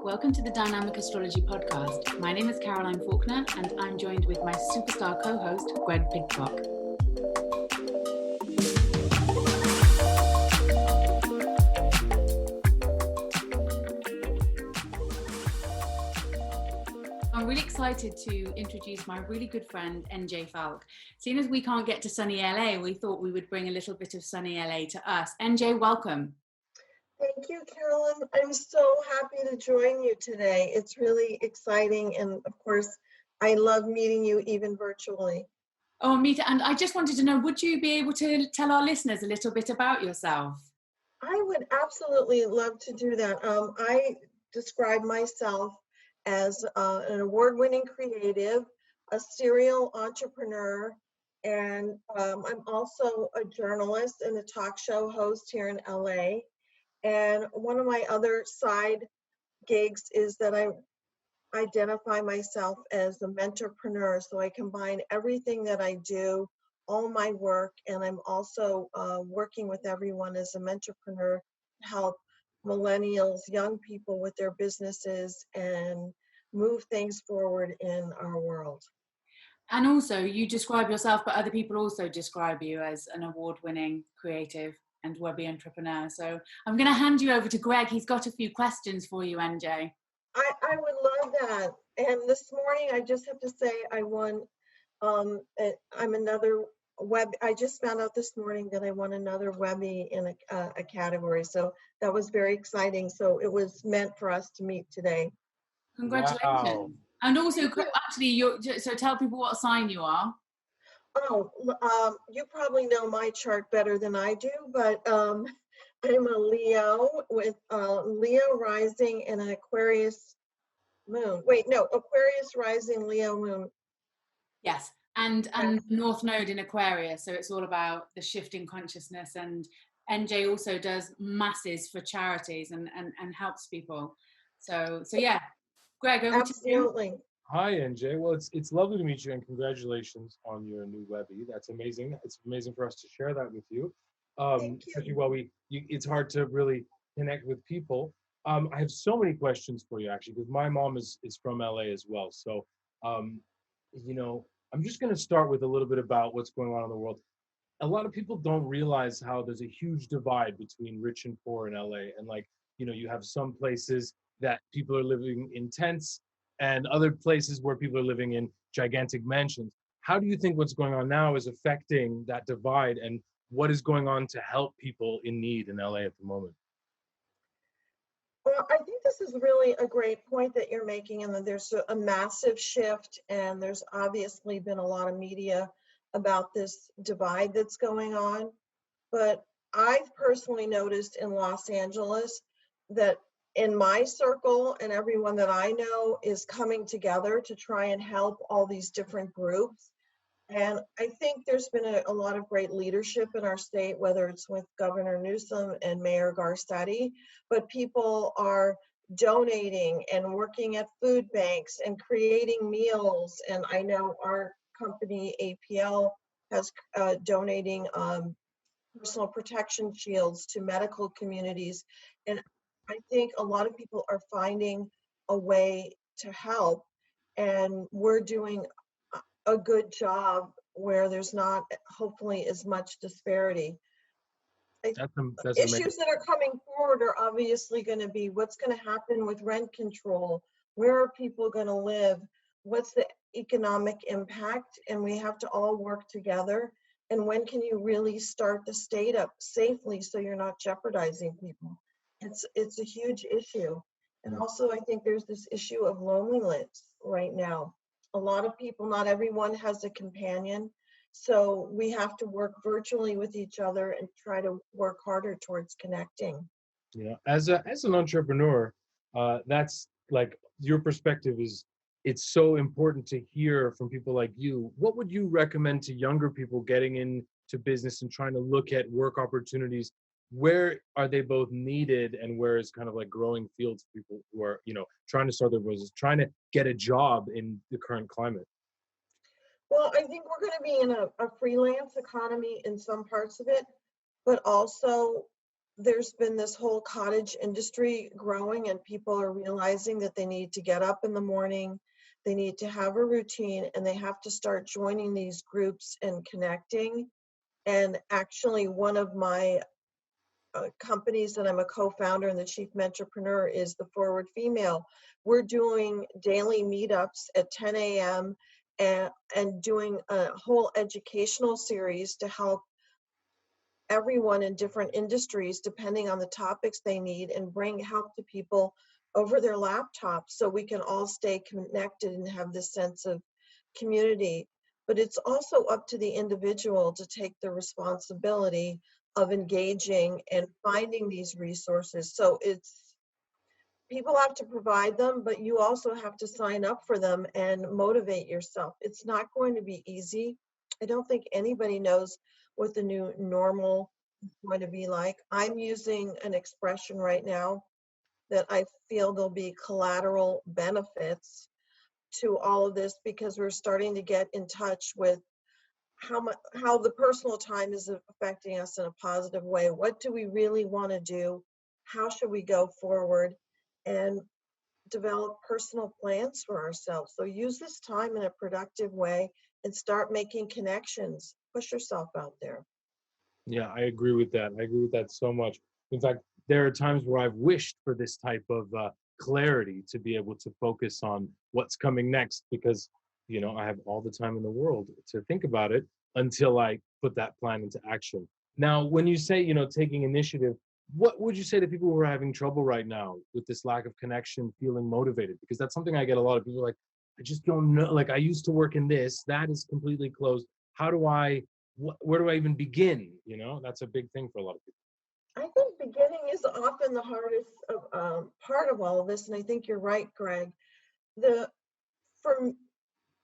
Welcome to the Dynamic Astrology Podcast. My name is Caroline Faulkner and I'm joined with my superstar co-host, Greg Pidcock. I'm really excited to introduce my really good friend, NJ Falk. Seeing as we can't get to sunny LA, we thought we would bring a little bit of sunny LA to us. NJ, welcome. Thank you, Caroline. I'm so happy to join you today. It's really exciting. And of course, I love meeting you even virtually. Oh, me too. And I just wanted to know, would you be able to tell our listeners a little bit about yourself? I would absolutely love to do that. I describe myself as an award-winning creative, a serial entrepreneur, and I'm also a journalist and a talk show host here in LA. And one of my other side gigs is that I identify myself as a mentorpreneur. So I combine everything that I do, all my work, and I'm also working with everyone as a mentorpreneur to help millennials, young people with their businesses and move things forward in our world. And also, you describe yourself, but other people also describe you as an award-winning creative and Webby entrepreneur. So I'm going to hand you over to Greg. He's got a few questions for you, NJ. I would love that. And this morning, I just have to say I won, I'm another Webby. I just found out this morning that I won another Webby in a category. So that was very exciting. So it was meant for us to meet today. Congratulations. Wow. And also, actually, so tell people what sign you are. Oh, you probably know my chart better than I do, but I'm a Leo with Leo rising and an Aquarius moon. Wait, no, Aquarius rising, Leo moon. Yes, and North Node in Aquarius, so it's all about the shift in consciousness. And NJ also does masses for charities and helps people. So yeah, Greg, over to you. Absolutely. Hi, NJ. Well, it's lovely to meet you, and congratulations on your new Webby. That's amazing. It's amazing for us to share that with you. Thank you. Especially while it's hard to really connect with people. I have so many questions for you, actually, because my mom is from LA as well. So, I'm just going to start with a little bit about what's going on in the world. A lot of people don't realize how there's a huge divide between rich and poor in LA. And you have some places that people are living in tents and other places where people are living in gigantic mansions. How do you think what's going on now is affecting that divide, and what is going on to help people in need in LA at the moment? Well, I think this is really a great point that you're making, and that there's a massive shift, and there's obviously been a lot of media about this divide that's going on. But I've personally noticed in Los Angeles that in my circle and everyone that I know is coming together to try and help all these different groups. And I think there's been a lot of great leadership in our state, whether it's with Governor Newsom and Mayor Garcetti, but people are donating and working at food banks and creating meals. And I know our company, APL, has donating personal protection shields to medical communities. And I think a lot of people are finding a way to help, and we're doing a good job where there's not hopefully as much disparity. That's Issues amazing. that are coming forward are obviously going to be what's going to happen with rent control, where are people going to live, what's the economic impact, and we have to all work together. And when can you really start the state up safely so you're not jeopardizing people? It's a huge issue. And also I think there's this issue of loneliness right now. A lot of people, not everyone has a companion. So we have to work virtually with each other and try to work harder towards connecting. Yeah, as an entrepreneur, that's like your perspective it's so important to hear from people like you. What would you recommend to younger people getting into business and trying to look at work opportunities? Where are they both needed, and where is kind of like growing fields for people who are, trying to start their business, trying to get a job in the current climate? Well, I think we're going to be in a freelance economy in some parts of it, but also there's been this whole cottage industry growing, and people are realizing that they need to get up in the morning, they need to have a routine, and they have to start joining these groups and connecting. And actually, one of my companies that I'm a co-founder and the chief mentorpreneur is the Forward Female. We're doing daily meetups at 10 a.m. And doing a whole educational series to help everyone in different industries, depending on the topics they need, and bring help to people over their laptops so we can all stay connected and have this sense of community. But it's also up to the individual to take the responsibility of engaging and finding these resources. So it's, people have to provide them, but you also have to sign up for them and motivate yourself. It's not going to be easy. I don't think anybody knows what the new normal is going to be like. I'm using an expression right now that I feel there'll be collateral benefits to all of this, because we're starting to get in touch with how the personal time is affecting us in a positive way. What do we really want to do? How should we go forward? And develop personal plans for ourselves. So use this time in a productive way and start making connections. Push yourself out there. Yeah, I agree with that. I agree with that so much. In fact, there are times where I've wished for this type of clarity to be able to focus on what's coming next, because, you know, I have all the time in the world to think about it until I put that plan into action. Now, when you say, you know, taking initiative, what would you say to people who are having trouble right now with this lack of connection, feeling motivated? Because that's something I get a lot of people like, I just don't know. Like, I used to work in this, that is completely closed. How do I, where do I even begin? You know, that's a big thing for a lot of people. I think beginning is often the hardest part of all of this, and I think you're right, Greg. The for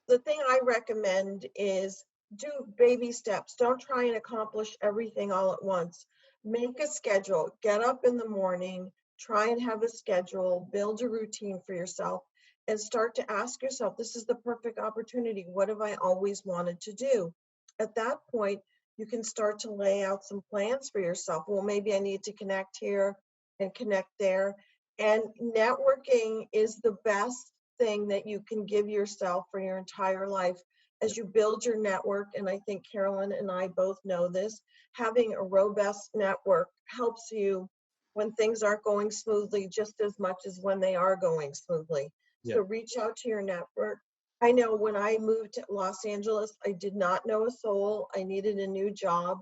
the thing I recommend is do baby steps. Don't try and accomplish everything all at once. Make a schedule. Get up in the morning. Try and have a schedule. Build a routine for yourself and start to ask yourself, this is the perfect opportunity. What have I always wanted to do? At that point, you can start to lay out some plans for yourself. Well, maybe I need to connect here and connect there. And networking is the best thing that you can give yourself for your entire life as you build your network. And I think Carolyne and I both know this. Having a robust network helps you when things aren't going smoothly just as much as when they are going smoothly. Yeah. So reach out to your network. I know when I moved to Los Angeles, I did not know a soul. I needed a new job.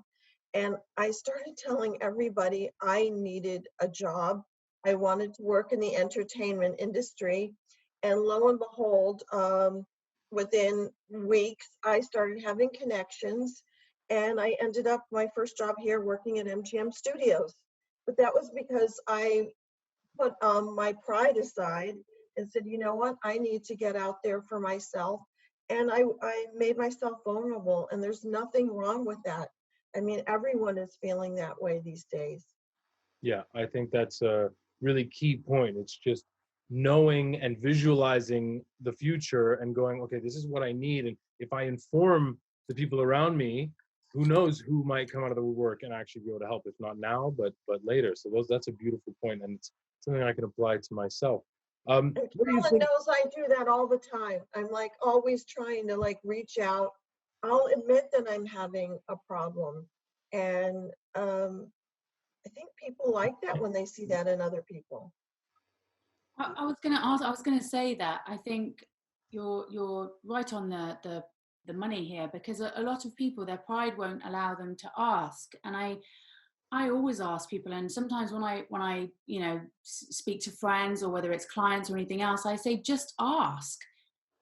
And I started telling everybody I needed a job. I wanted to work in the entertainment industry. And lo and behold, within weeks, I started having connections, and I ended up my first job here working at MGM Studios. But that was because I put my pride aside and said, you know what, I need to get out there for myself. And I made myself vulnerable, and there's nothing wrong with that. I mean, everyone is feeling that way these days. Yeah, I think that's a really key point. It's just knowing and visualizing the future and going, okay, this is what I need. And if I inform the people around me, who knows who might come out of the woodwork and actually be able to help, if not now, but later. So that's a beautiful point, and it's something I can apply to myself. And What do you Carolyne think? knows I do that all the time. I'm like always trying to like reach out. I'll admit that I'm having a problem. And I think people like that when they see that in other people. I was going to ask. I was going to say that I think you're right on the money here, because a lot of people, their pride won't allow them to ask, and I always ask people, and sometimes when I you know speak to friends, or whether it's clients or anything else, I say just ask.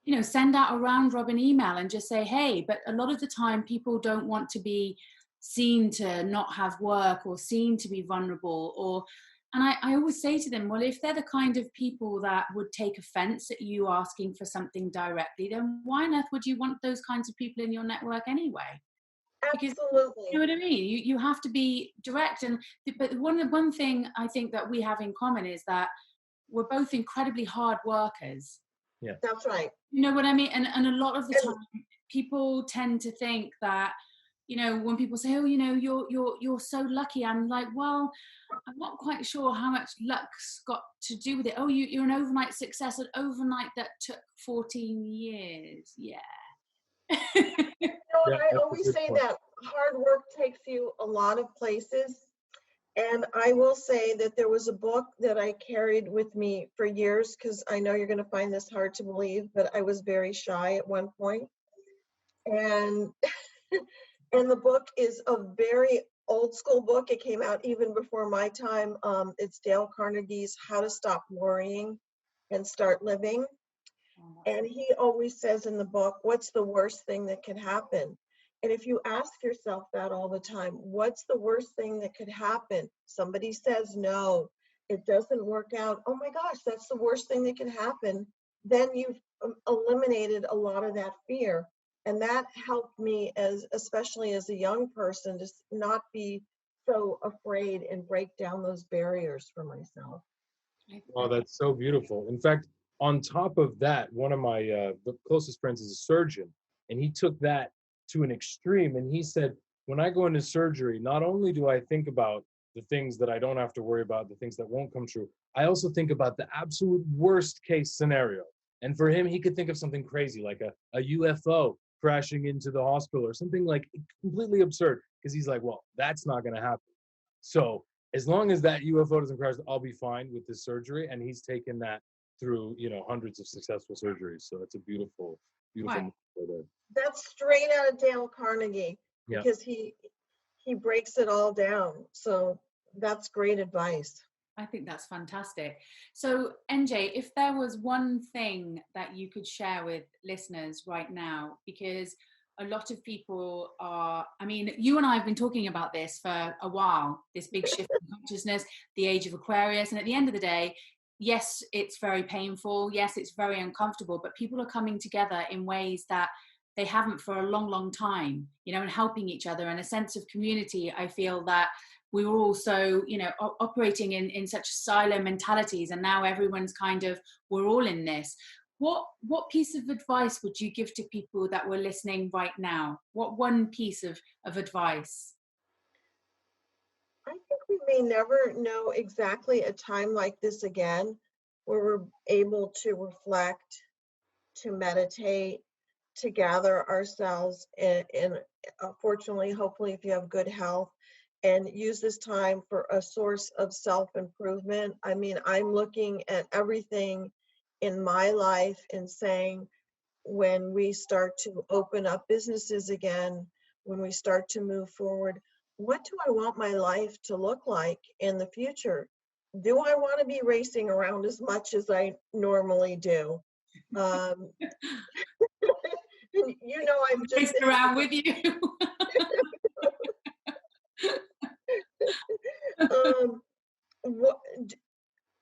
You know, send out a round robin email and just say hey. But a lot of the time, people don't want to be seen to not have work, or seen to be vulnerable, or and I always say to them, well, if they're the kind of people that would take offense at you asking for something directly, then why on earth would you want those kinds of people in your network anyway? Because Absolutely. you know what I mean? You have to be direct. But one thing I think that we have in common is that we're both incredibly hard workers. Yeah. That's right. You know what I mean? And a lot of the And time, people tend to think that you know, when people say, oh, you know, you're so lucky, I'm like, well, I'm not quite sure how much luck's got to do with it. Oh, you're an overnight success, an overnight that took 14 years. Yeah. You know, Yeah, and I that's a always good say point. that hard work takes you a lot of places. And I will say that there was a book that I carried with me for years, because I know you're going to find this hard to believe, but I was very shy at one point. And and the book is a very old school book. It came out even before my time. It's Dale Carnegie's How to Stop Worrying and Start Living. And he always says in the book, what's the worst thing that could happen? And if you ask yourself that all the time, what's the worst thing that could happen? Somebody says no, it doesn't work out. Oh my gosh, that's the worst thing that can happen. Then you've eliminated a lot of that fear. And that helped me, as especially as a young person, to not be so afraid and break down those barriers for myself. Oh, that's so beautiful. In fact, on top of that, one of my the closest friends is a surgeon, and he took that to an extreme. And he said, when I go into surgery, not only do I think about the things that I don't have to worry about, the things that won't come true, I also think about the absolute worst case scenario. And for him, he could think of something crazy like a UFO crashing into the hospital or something like completely absurd, because he's like, well, that's not going to happen. So as long as that UFO doesn't crash, I'll be fine with this surgery. And he's taken that through, you know, hundreds of successful surgeries. So it's a beautiful, beautiful Right. there. That's straight out of Dale Carnegie, Yeah. because he breaks it all down. So that's great advice. I think that's fantastic. So, NJ, if there was one thing that you could share with listeners right now, because a lot of people are, I mean, you and I have been talking about this for a while, this big shift in consciousness, the age of Aquarius. And at the end of the day, yes, it's very painful. Yes, it's very uncomfortable, but people are coming together in ways that they haven't for a long, long time, you know, and helping each other, and a sense of community. I feel that we were also, you know, operating in such silo mentalities, and now everyone's kind of, we're all in this. What piece of advice would you give to people that were listening right now? What one piece of advice? I think we may never know exactly a time like this again, where we're able to reflect, to meditate, to gather ourselves, and fortunately, hopefully, if you have good health, and use this time for a source of self-improvement. I mean, I'm looking at everything in my life and saying, when we start to open up businesses again, when we start to move forward, what do I want my life to look like in the future? Do I want to be racing around as much as I normally do? Um, you know, I'm just Racing around with you. what,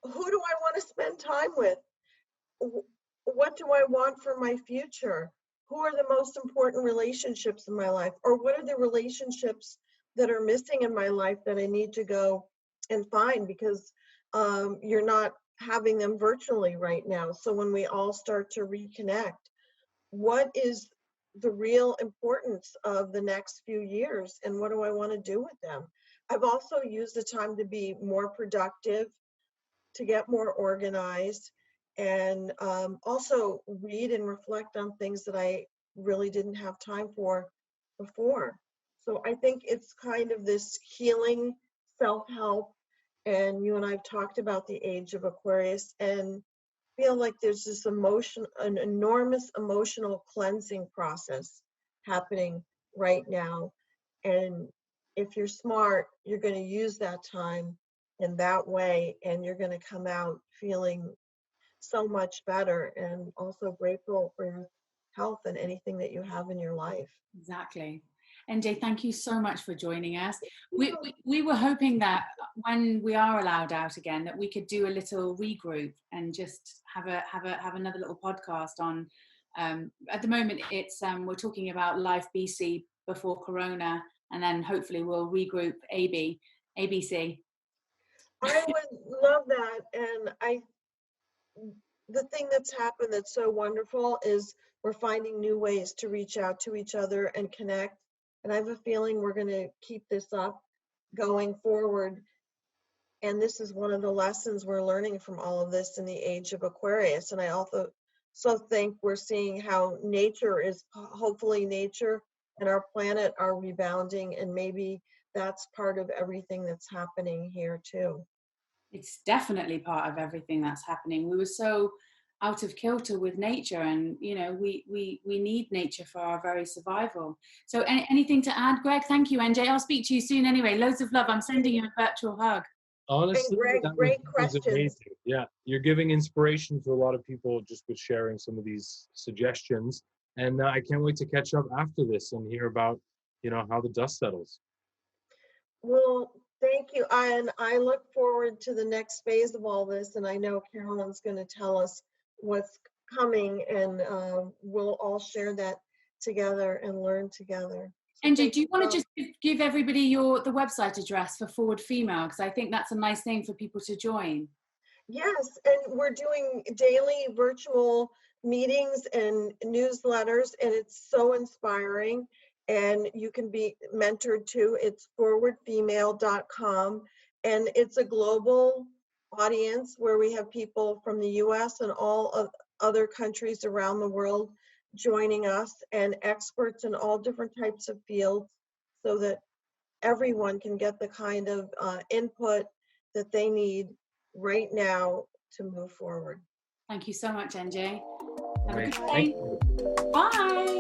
who do I want to spend time with? What do I want for my future? Who are the most important relationships in my life? Or what are the relationships that are missing in my life that I need to go and find, because you're not having them virtually right now? So when we all start to reconnect, what is the real importance of the next few years, and what do I want to do with them? I've also used the time to be more productive, to get more organized, and also read and reflect on things that I really didn't have time for before. So I think it's kind of this healing self-help. And you and I've talked about the age of Aquarius, and feel like there's this an enormous emotional cleansing process happening right now. And if you're smart, you're going to use that time in that way, and you're going to come out feeling so much better, and also grateful for your health and anything that you have in your life. Exactly. NJ, thank you so much for joining us. We were hoping that when we are allowed out again, that we could do a little regroup and just have another little podcast on. At the moment, it's we're talking about life BC before Corona, and then hopefully we'll regroup ABC. I would love that. And the thing that's happened that's so wonderful is we're finding new ways to reach out to each other and connect. And I have a feeling we're going to keep this up going forward. And this is one of the lessons we're learning from all of this in the age of Aquarius. And I also think we're seeing how nature is, hopefully nature and our planet are rebounding, and maybe that's part of everything that's happening here too. It's definitely part of everything that's happening. We were so out of kilter with nature, and you know, we need nature for our very survival. So anything to add, Greg? Thank you, NJ. I'll speak to you soon anyway. Loads of love. I'm sending you a virtual hug. Honestly, Greg, that great was questions. amazing. Yeah, you're giving inspiration to a lot of people just with sharing some of these suggestions. And I can't wait to catch up after this and hear about, you know, how the dust settles. Well, thank you. And I look forward to the next phase of all this. And I know Carolyn's going to tell us what's coming, and we'll all share that together and learn together. So NJ, do you want to just give everybody the website address for Forward Female? Because I think that's a nice thing for people to join. Yes, and we're doing daily virtual meetings and newsletters, and it's so inspiring. And you can be mentored too. It's forwardfemale.com, and it's a global audience where we have people from the US and all of other countries around the world joining us, and experts in all different types of fields, so that everyone can get the kind of input that they need right now to move forward. Thank you so much, NJ. Have a Great. good Thank day. you. Bye.